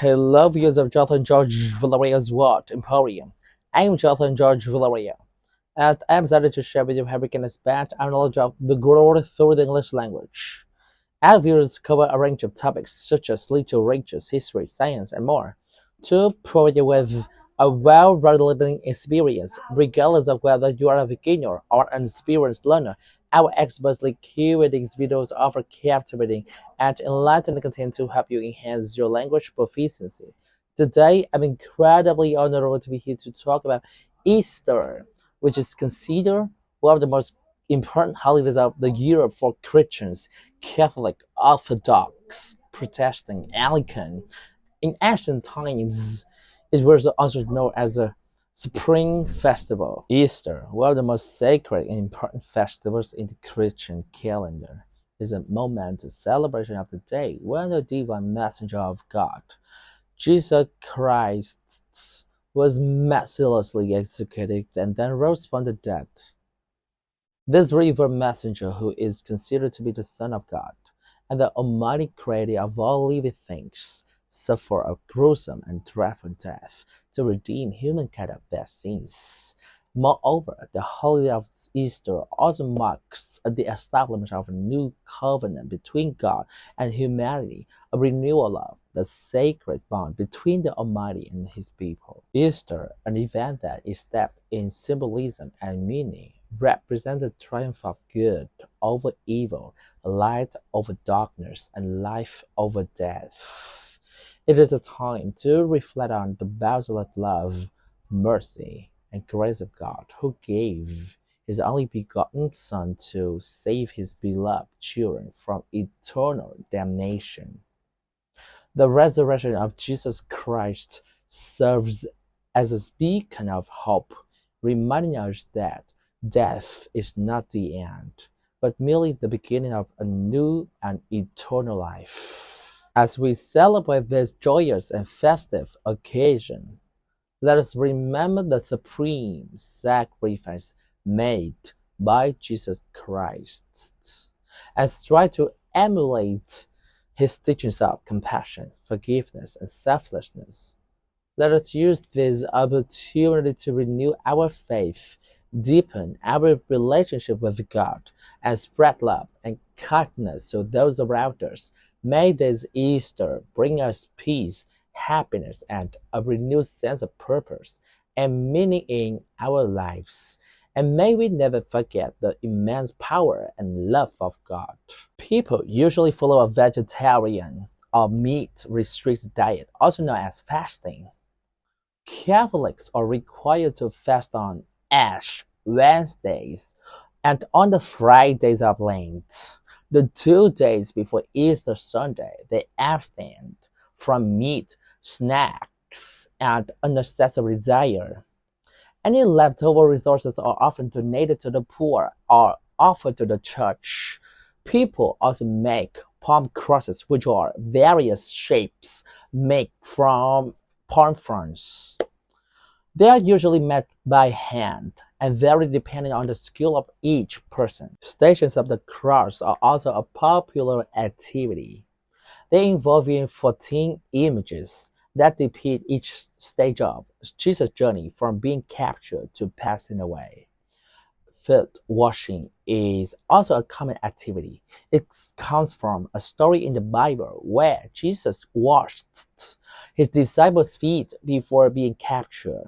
Hello, viewers of Jonathan George Villaria's World Emporium. I am Jonathan George Villaria, and I am excited to share with you how we can expand our knowledge of the world through the English language. Our viewers cover a range of topics such as literature, history, science, and more to provide you with a well-rounded learning experience, regardless of whether you are a beginner or an experienced learner. Our expertly curated videos offer captivating and enlightening content to help you enhance your language proficiency. Today, I'm incredibly honored to be here to talk about Easter, which is considered one of the most important holidays of the year for Christians, Catholic, Orthodox, Protestant, Anglican. In ancient times, it was also known as a spring festival. Easter, one of the most sacred and important festivals in the Christian calendar, is a momentous celebration of the day when the divine messenger of God, Jesus Christ, was mercilessly executed and then rose from the dead. This revered messenger, who is considered to be the Son of God and the Almighty Creator of all living things, suffered a gruesome and dreadful death to redeem humankind of their sins. Moreover, the holiday of Easter also marks the establishment of a new covenant between God and humanity, a renewal of the sacred bond between the Almighty and His people. Easter, an event that is steeped in symbolism and meaning, represents the triumph of good over evil, light over darkness, and life over death. It is a time to reflect on the boundless love, mercy, and grace of God, who gave His only begotten Son to save His beloved children from eternal damnation. The resurrection of Jesus Christ serves as a beacon of hope, reminding us that death is not the end, but merely the beginning of a new and eternal life. As we celebrate this joyous and festive occasion, let us remember the supreme sacrifice made by Jesus Christ and strive to emulate His teachings of compassion, forgiveness, and selflessness. Let us use this opportunity to renew our faith, deepen our relationship with God, and spread love and kindness to those around us. May this Easter bring us peace, happiness, and a renewed sense of purpose and meaning in our lives. And may we never forget the immense power and love of God. People usually follow a vegetarian or meat-restricted diet, also known as fasting. Catholics are required to fast on Ash Wednesdays and on the Fridays of Lent. The 2 days before Easter Sunday, they abstain from meat, snacks, and unnecessary desire. Any leftover resources are often donated to the poor or offered to the church. People also make palm crosses, which are various shapes made from palm fronds. They are usually made by hand and vary depending on the skill of each person. Stations of the cross are also a popular activity. They involve 14 images that depict each stage of Jesus' journey from being captured to passing away. Foot washing is also a common activity. It comes from a story in the Bible where Jesus washed his disciples' feet before being captured.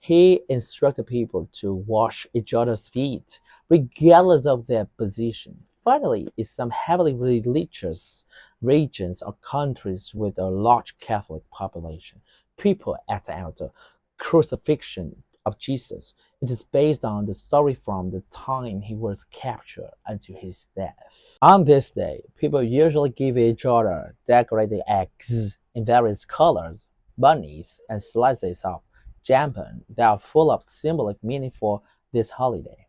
He instructed people to wash each other's feet, regardless of their position. Finally, in some heavily religious regions or countries with a large Catholic population, people act out the crucifixion of Jesus. It is based on the story from the time he was captured until his death. On this day, people usually give each other decorated eggs in various colors, bunnies, and slices of jam that are full of symbolic meaning for this holiday.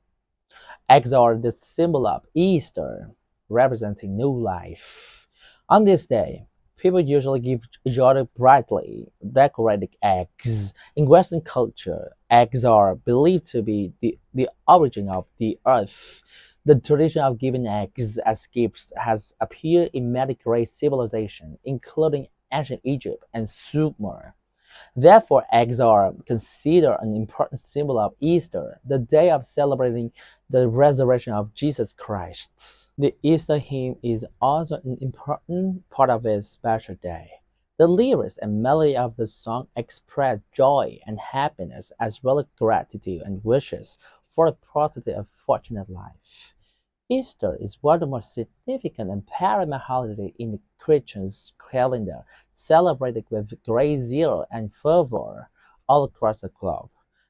Eggs are the symbol of Easter, representing new life. On this day, people usually give each other brightly decorated eggs. In Western culture, eggs are believed to be the origin of the earth. The tradition of giving eggs as gifts has appeared in many great civilizations, including ancient Egypt and Sumer. Therefore, eggs are considered an important symbol of Easter, the day of celebrating the resurrection of Jesus Christ. The Easter hymn is also an important part of this special day. The lyrics and melody of the song express joy and happiness as well as gratitude and wishes for a positive and fortunate life. Easter is one of the most significant and paramount holidays in the Christian's calendar, celebrated with great zeal and fervor all across the globe.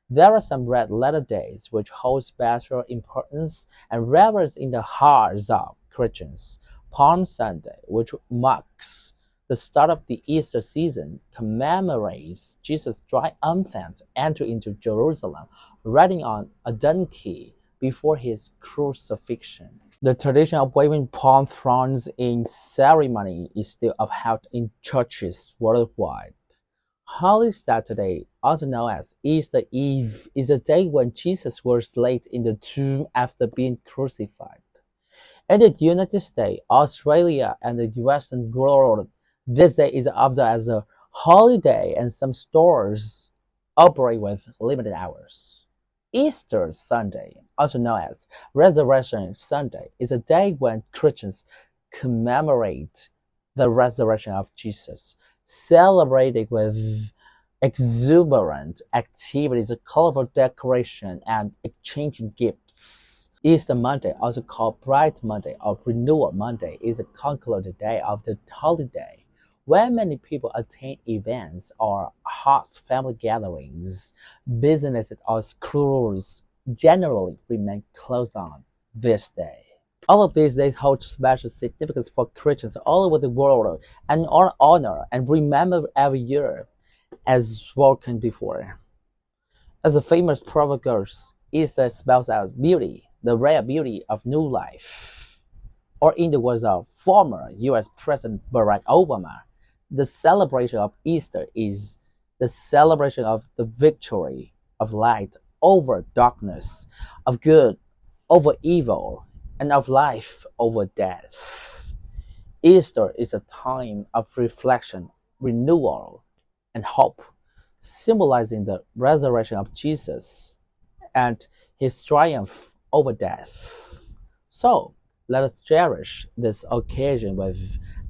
There are some red letter days which hold special importance and reverence in the hearts of Christians. Palm Sunday, which marks the start of the Easter season, commemorates Jesus' triumphant entry into Jerusalem, riding on a donkey before his crucifixion. The tradition of waving palm fronds in ceremony is still upheld in churches worldwide. Holy Saturday, also known as Easter Eve, is the day when Jesus was laid in the tomb after being crucified. In the United States, Australia, and the Western world, this day is observed as a holiday and some stores operate with limited hours. Easter Sunday, also known as Resurrection Sunday, is a day when Christians commemorate the resurrection of Jesus, celebrated with exuberant activities, colorful decoration, and exchanging gifts. Easter Monday, also called Bright Monday or Renewal Monday, is a concluded day of the holiday, where many people attend events or host family gatherings. Businesses or schools generally remain closed on this day. All of these days hold special significance for Christians all over the world and are honored and remembered every year, as spoken before. As the famous proverb goes, Easter spells out beauty, the rare beauty of new life. Or in the words of former US President Barack Obama, the celebration of Easter is the celebration of the victory of light over darkness, of good over evil, and of life over death. Easter is a time of reflection, renewal, and hope, symbolizing the resurrection of Jesus and his triumph over death. So, let us cherish this occasion with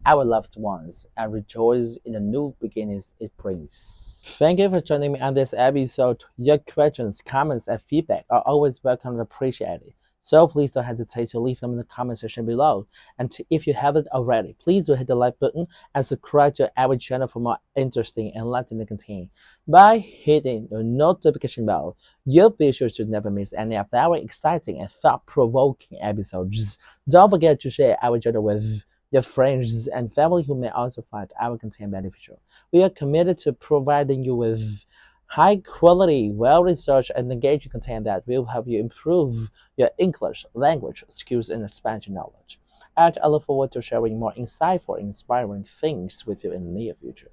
our loved ones and rejoice in the new beginnings it brings. Thank you for joining me on this episode. Your questions, comments, and feedback are always welcome and appreciated. So please don't hesitate to leave them in the comment section below. And if you haven't already, please do hit the like button and subscribe to our channel for more interesting and enlightening content. By hitting the notification bell, you'll be sure to never miss any of our exciting and thought-provoking episodes. Don't forget to share our channel with your friends and family who may also find our content beneficial. We are committed to providing you with high quality, well-researched, and engaging content that will help you improve your English language skills and expand your knowledge. And I look forward to sharing more insightful, inspiring things with you in the near future.